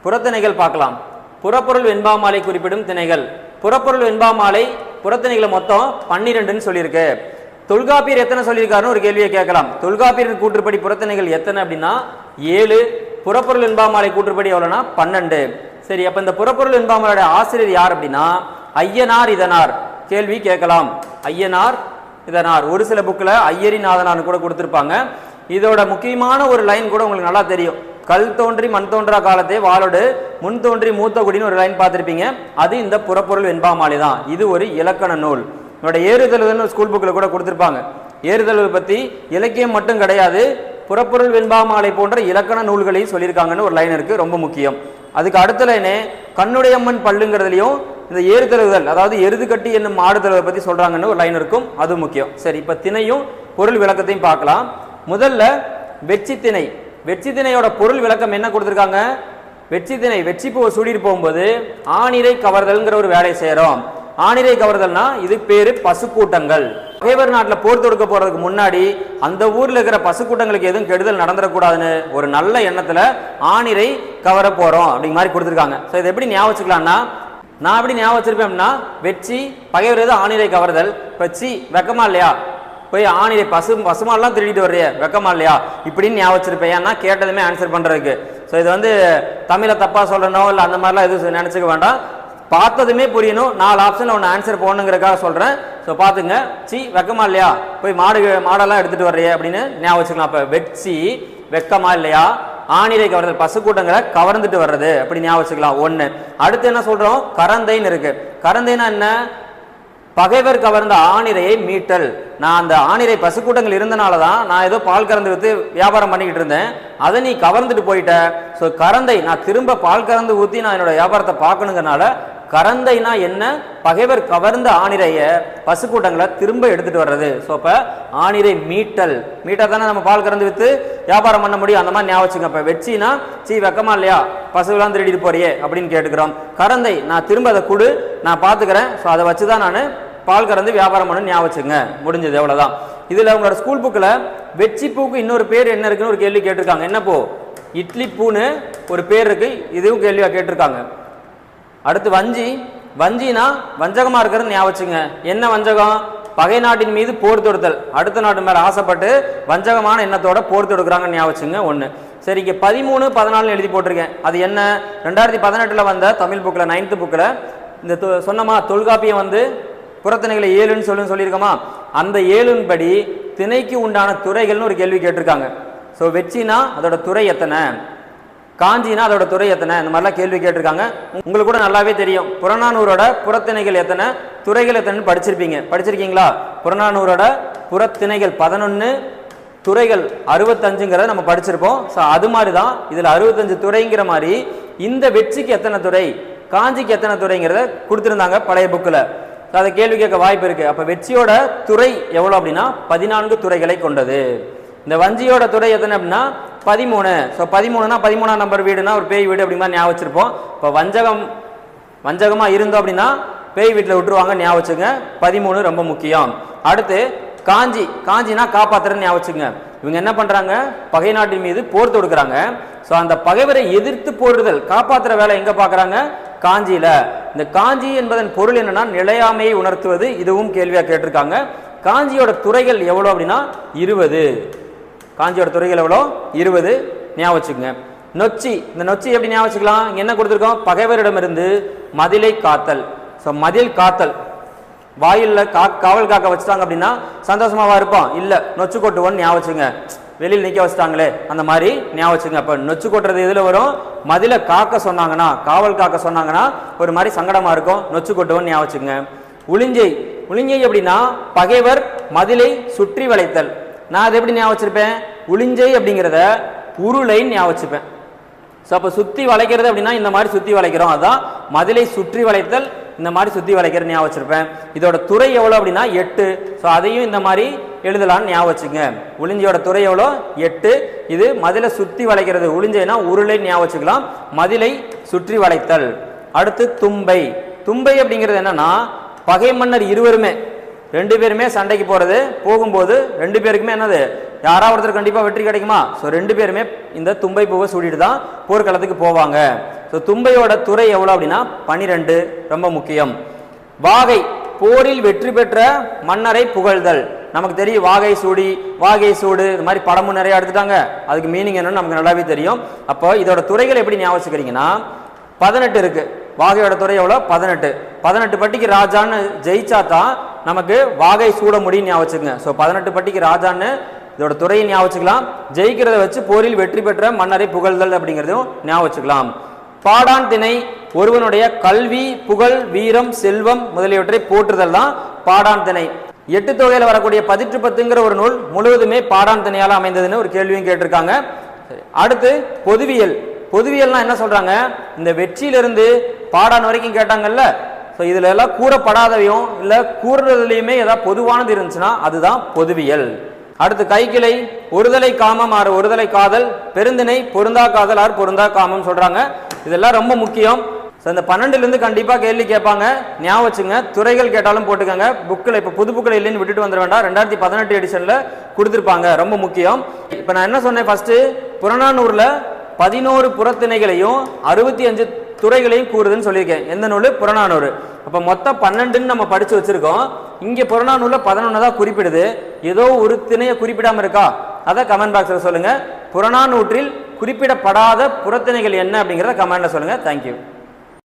புறத்திணைகள் பார்க்கலாம். புறப்பொருள் வெண்பாமாலை குறிப்பிடும் திணைகள். புறப்பொருள் வெண்பாமாலை புறத்திணைகளை மொத்தம் 12ன்னு சொல்லியிருக்கு. தொல்காப்பியர் எத்தனை சொல்லியிருக்காருன்னு ஒரு கேள்வியை கேட்கலாம். தொல்காப்பியர் கூற்றுப்படி புறத்திணைகள் எத்தனை அப்படின்னா 7. புறப்பொருள் வெண்பாமாலை கூற்றுப்படி எவ்வளோனா 12. சரி, அப்ப இந்த புறப்பொருள் வெண்பாமாலையோட ஆசிரியர் யார் அப்படின்னா ஐயனார் இதனார். கேள்வி கேட்கலாம். ஐயனார் இதனார். ஒரு சில புக்கில் ஐயரின் ஆதனார்னு கூட கொடுத்துருப்பாங்க. இதோட முக்கியமான ஒரு லைன் கூட உங்களுக்கு நல்லா தெரியும். கல் தோன்றி மண் தோன்றா காலத்தே வாளோடு முன் தோன்றி மூத்த குடின்னு ஒரு லைன் பார்த்துருப்பீங்க. அது இந்த புறப்பொருள் வெண்பாமாலை தான். இது ஒரு இலக்கண நூல். என்னோட ஏறுதழுதல்னு ஸ்கூல் புக்கில் கூட கொடுத்துருப்பாங்க. ஏறுதழுதல் பற்றி இலக்கியம் மட்டும் கிடையாது, புறப்பொருள் வெண்பாமாலை போன்ற இலக்கண நூல்களையும் சொல்லியிருக்காங்கன்னு ஒரு லைன் இருக்கு, ரொம்ப முக்கியம். அதுக்கு அடுத்த லைனே கண்ணுடையம்மன் பல்லுங்கிறதுலையும் இந்த ஏறுதழுதல், அதாவது எருது கட்டி என்னும் ஆடுதலை பற்றி சொல்றாங்கன்னு ஒரு லைன் இருக்கும், அது முக்கியம். சரி, இப்போ திணையும் பொருள் விளக்கத்தையும் பார்க்கலாம். முதல்ல வெற்றி திணை. வெற்றி திணையோட பொருள் விளக்கம் என்ன கொடுத்துருக்காங்க? வெற்றி திணை வெற்றி பூ சூடிட்டு போகும்போது ஆணிரை கவர்தல்ங்கிற ஒரு வேலையை செய்யறோம். ஆணிரை கவர்தல்னா இது பேரு பசுக்கூட்டங்கள். பகைவர் நாட்டில் போர் தொடுக்க போறதுக்கு முன்னாடி அந்த ஊர்ல இருக்கிற பசுக்கூட்டங்களுக்கு எதுவும் கெடுதல் நடந்துடக்கூடாதுன்னு ஒரு நல்ல எண்ணத்துல ஆணிரை கவர போறோம் அப்படிங்கிற மாதிரி கொடுத்துருக்காங்க. ஸோ இதை எப்படி ஞாபகம் வச்சுக்கலாம்னா, நான் எப்படி ஞாபகம் வச்சிருப்பேன்னா வெற்றி பகைவர் எது ஆணிரை கவர்தல், பச்சி வெக்கமா இல்லையா, போய் ஆணிரை பசுமாலாம் திருடிட்டு வர்றிய வெக்கமா இல்லையா, இப்படின்னு ஞாபகம் வச்சிருப்பேன். ஏன்னா கேட்டதுமே ஆன்சர் பண்றதுக்கு. ஸோ இது வந்து தமிழை தப்பா சொல்லணும் இல்லை அந்த மாதிரிலாம் எதுவும் நினைச்சுக்க வேண்டாம். பார்த்ததுமே புரியணும். 4 ஆப்ஷன்ல ஒன்று ஆன்சர் போடணுங்கிறக்காக சொல்றேன். ஸோ பார்த்துங்க. சி வெக்கமா இல்லையா, போய் மாடெல்லாம் எடுத்துட்டு வர்றிய அப்படின்னு ஞாபகம் வச்சுக்கலாம். அப்போ வெச்சி வெக்கமா இல்லையா, ஆணிரை கவர்தல் பசுக்கூட்டங்களை கவர்ந்துட்டு வர்றது அப்படி ஞாபகம் வச்சுக்கலாம். 1. அடுத்து என்ன சொல்றோம்? கரந்தைன்னு இருக்கு. கரந்தைனா என்ன? பகைவர் கவர்ந்த ஆணிரையை மீட்டல். நான் அந்த ஆணிரை பசுக்கூட்டங்கள் இருந்தனால தான் நான் ஏதோ பால் கறந்து வித்து வியாபாரம் பண்ணிக்கிட்டு இருந்தேன், அதை நீ கவர்ந்துட்டு போயிட்ட. ஸோ கரந்தை, நான் திரும்ப பால் கறந்து ஊற்றி நான் என்னோட வியாபாரத்தை பார்க்கணுங்கிறனால கரந்தைனா என்ன? பகைவர் கவர்ந்த ஆணிரைய பசுக்கூட்டங்களை திரும்ப எடுத்துட்டு வர்றது. ஸோ அப்போ ஆணிரை மீட்டல். மீட்டா தானே நம்ம பால் கறந்து வித்து வியாபாரம் பண்ண முடியும். அந்த மாதிரி ஞாபகம் வச்சுங்க. இப்போ வெச்சினா சி வெக்கமா இல்லையா, பசுவெல்லாம் திருடிட்டு போறியே அப்படின்னு கேட்டுக்கிறோம். கரந்தை, நான் திரும்ப அதை கொடு, நான் பார்த்துக்கிறேன். ஸோ அதை வச்சு தான் நான் பால் கறந்து வியாபாரம் பண்ணு ஞாபகம் வச்சுங்க. முடிஞ்சது, எவ்வளோதான். இதில் உங்களோட ஸ்கூல் புக்கில் வெச்சி பூக்கு இன்னொரு பேர் என்ன இருக்குன்னு ஒரு கேள்வி கேட்டிருக்காங்க. என்ன பூ? இட்லி பூன்னு ஒரு பேர் இருக்கு, இதுவும் கேள்வியாக கேட்டிருக்காங்க. அடுத்து வஞ்சி. வஞ்சினா வஞ்சகமா இருக்கிறது ஞாபகம் வச்சுங்க. என்ன வஞ்சகம்? பகை நாட்டின் மீது போர் தொடுத்தல். அடுத்த நாட்டு மேல ஆசைப்பட்டு வஞ்சகமான எண்ணத்தோட போர் தொடுக்கிறாங்கன்னு ஞாபகம் வச்சுங்க. 1. சரி, இங்கே 13, 14 எழுதி போட்டிருக்கேன். அது என்ன? 2018 வந்த தமிழ் புக்கில் 9th புக்கில் இந்த சொன்னமா தொல்காப்பியம் வந்து புறத்திணைகளை 7ன்னு சொல்லியிருக்கோமா, அந்த 7ன் படி திணைக்கு உண்டான துறைகள்னு ஒரு கேள்வி கேட்டிருக்காங்க. ஸோ வெச்சினா அதோட துறை எத்தனை, காஞ்சினா அதோட துறை எத்தனை, இந்த மாதிரிலாம் கேள்வி கேட்டிருக்காங்க. உங்களுக்கு கூட நல்லாவே தெரியும் புறநானூரோட புறத்திணைகள் எத்தனை, துறைகள் எத்தனைன்னு படிச்சிருக்கீங்களா? புறநானூரோட புறத்திணைகள் 11, துறைகள் 65ங்கிறத நம்ம படிச்சிருப்போம். ஸோ அது மாதிரி தான் இதில் 65 துறைங்கிற மாதிரி இந்த வெற்றிக்கு எத்தனை துறை, காஞ்சிக்கு எத்தனை துறைங்கிறத கொடுத்துருந்தாங்க பழைய புக்கில். அதை கேள்வி கேட்க வாய்ப்பு இருக்கு. அப்போ வெற்றியோட துறை எவ்வளோ அப்படின்னா 14 துறைகளை கொண்டது. இந்த வஞ்சியோட துறை எத்தனை அப்படின்னா 13. ஸோ 13னா 13ஆம் நம்பர் வீடுனா ஒரு பேய் வீடு அப்படிங்கிற ஞாபகம் வச்சிருப்போம். இப்போ வஞ்சகமா இருந்தோம் அப்படின்னா பேய் வீட்டில் விட்டுருவாங்க, ஞாபகம் வச்சுங்க. 13 ரொம்ப முக்கியம். அடுத்து காஞ்சி. காஞ்சினா காப்பாத்துறன்னு ஞாபகம் வச்சுங்க. இவங்க என்ன பண்றாங்க? பகை நாட்டின் மீது போர் தொடுக்கிறாங்க. ஸோ அந்த பகைவரை எதிர்த்து போடுதல், காப்பாற்றுற வேலை எங்க பார்க்குறாங்க? காஞ்சியில. இந்த காஞ்சி என்பதன் பொருள் என்னன்னா நிலையாமையை உணர்த்துவது. இதுவும் கேள்வியாக கேட்டிருக்காங்க. காஞ்சியோட துறைகள் எவ்வளோ அப்படின்னா 20. காஞ்சியோட துறைகள் எவ்வளோ? 20 ஞாபகம் வச்சுக்கோங்க. நொச்சி. இந்த நொச்சி எப்படி ஞாபகம் வச்சுக்கலாம்? இங்கே என்ன கொடுத்துருக்கோம்? பகைவரிடமிருந்து மதிலை காத்தல். ஸோ மதில் காத்தல், வாயிலில் காவல் காக்க வச்சுட்டாங்க அப்படின்னா சந்தோஷமாவா இருப்போம்? இல்லை, நொச்சு கொட்டுவோன்னு ஞாபகம் வச்சுங்க. வெளியில் நிற்க வச்சுட்டாங்களே அந்த மாதிரி ஞாபகம் வச்சுங்க. அப்போ நொச்சு கொட்டுறது இதில் வரும். மதிலை காக்க சொன்னாங்கன்னா, காவல் காக்க சொன்னாங்கன்னா ஒரு மாதிரி சங்கடமாக இருக்கும், நொச்சு கொட்டுவோன்னு ஞாபகம் வச்சுங்க. உளிஞ்சை. உளிஞ்சை அப்படின்னா பகைவர் மதிலை சுற்றி வளைத்தல். நான் அதை எப்படி ஞாபகம் வச்சிருப்பேன்? உளிஞ்சை அப்படிங்கிறத உருளைன்னு ஞாபகம் வச்சுப்பேன். ஸோ அப்போ சுற்றி வளைக்கிறது அப்படின்னா இந்த மாதிரி சுற்றி வளைக்கிறோம், அதுதான் மதிலை சுற்றி வளைத்தல். இந்த மாதிரி சுற்றி வளைக்கிற ஞாபகம் வச்சிருப்பேன். இதோட துறை எவ்வளோ அப்படின்னா 8. ஸோ அதையும் இந்த மாதிரி எழுதலான்னு ஞாபகம் வச்சுங்க. உளிஞ்சையோட துறை எவ்வளோ? 8. இது மதிலை சுற்றி வளைக்கிறது. உளிஞ்சைனா உருளை ஞாபகம் வச்சுக்கலாம், மதிலை சுற்றி வளைத்தல். அடுத்து தும்பை. தும்பை அப்படிங்கிறது என்னன்னா பகை மன்னர் இருவருமே 2 பேருமே சண்டைக்கு போகும்போது 2 பேருக்குமே என்னது, யாராவது ஒருத்தர் கண்டிப்பாக வெற்றி கிடைக்குமா? ஸோ 2 பேருமே இந்த தும்பை பூவை சூடிட்டு தான் போர்க்களத்துக்கு போவாங்க. ஸோ தும்பையோட துறை எவ்வளோ அப்படின்னா 12, ரொம்ப முக்கியம். வாகை, போரில் வெற்றி பெற்ற மன்னரை புகழ்தல். நமக்கு தெரியும் வாகை சூடி, வாகை சூடு, இது மாதிரி படமும் நிறைய எடுத்துட்டாங்க. அதுக்கு மீனிங் என்னன்னு நமக்கு நல்லாவே தெரியும். அப்போ இதோட துறைகள் எப்படி ஞாபகம் வச்சுக்கிறீங்கன்னா 18 இருக்கு. வாகையோட துறை எவ்வளோ? 18. 18 பட்டிக்கு ராஜான்னு ஜெயிச்சா தான் நமக்கு வாகை சூட முடியும் ஞாபகம் வச்சுக்கோங்க. ஸோ 18 பட்டிக்கு ராஜான்னு இதோட துறையை ஞாபகம் வச்சுக்கலாம். ஜெயிக்கிறத வச்சு போரில் வெற்றி பெற்ற மன்னரை புகழ்தல் அப்படிங்கிறதும் ஞாபகம் வச்சுக்கலாம். பாடான் திணை ஒருவனுடைய கல்வி, புகழ், வீரம், செல்வம் முதலியவற்றை போற்றுதல் தான் பாடான் திணை. 8 தொகையில் வரக்கூடிய 18 ஒரு நூல் முழுவதுமே பாடான் திணையால் அமைந்ததுன்னு ஒரு கேள்வியும் கேட்டிருக்காங்க. அடுத்து பொதுவியல். பொதுவியல்னா என்ன சொல்றாங்க? இந்த வெற்றியிலிருந்து பாடான் வரைக்கும் கேட்டாங்கல்ல. ஸோ இதுல எல்லாம் கூறப்படாதவையும் இல்லை கூறுறதுலையுமே ஏதாவது பொதுவானது இருந்துச்சுன்னா அதுதான் பொதுவியல். அடுத்து கைக்கிளை, ஒருதலை காமம் ஆறு ஒருதலை காதல், பெருந்திணை பொருந்தா காதல் ஆறு பொருந்தா காமம் சொல்றாங்க. இதெல்லாம் ரொம்ப முக்கியம். ஸோ இந்த 12லேருந்து கண்டிப்பாக கேள்வி கேட்பாங்க, ஞாபகம் வச்சுங்க. துறைகள் கேட்டாலும் போட்டுக்கோங்க. புக்கில் இப்போ புது புக்கில் இல்லைன்னு விட்டுட்டு வந்துட வேண்டாம். 2018 எடிஷனில் கொடுத்துருப்பாங்க, ரொம்ப முக்கியம். இப்போ நான் என்ன சொன்னேன்? ஃபர்ஸ்ட் புறநானூரில் 11 புறத்திணைகளையும் 65 துறைகளையும் கூறுதுன்னு சொல்லியிருக்கேன். எந்த நூல்? புறநானூறு. அப்போ மொத்தம் 12ன்னு நம்ம படித்து வச்சிருக்கோம். இங்கே புறநானூரில் 11 தான் குறிப்பிடுது. ஏதோ ஒரு திணையை குறிப்பிடாமல் இருக்கா? அதை கமெண்ட் பாக்ஸில் சொல்லுங்கள். புறநானூற்றில் குறிப்பிடப்படாத புறத்திணைகள் என்ன அப்படிங்கிறத கமெண்ட்ல சொல்லுங்கள். தேங்க்யூ.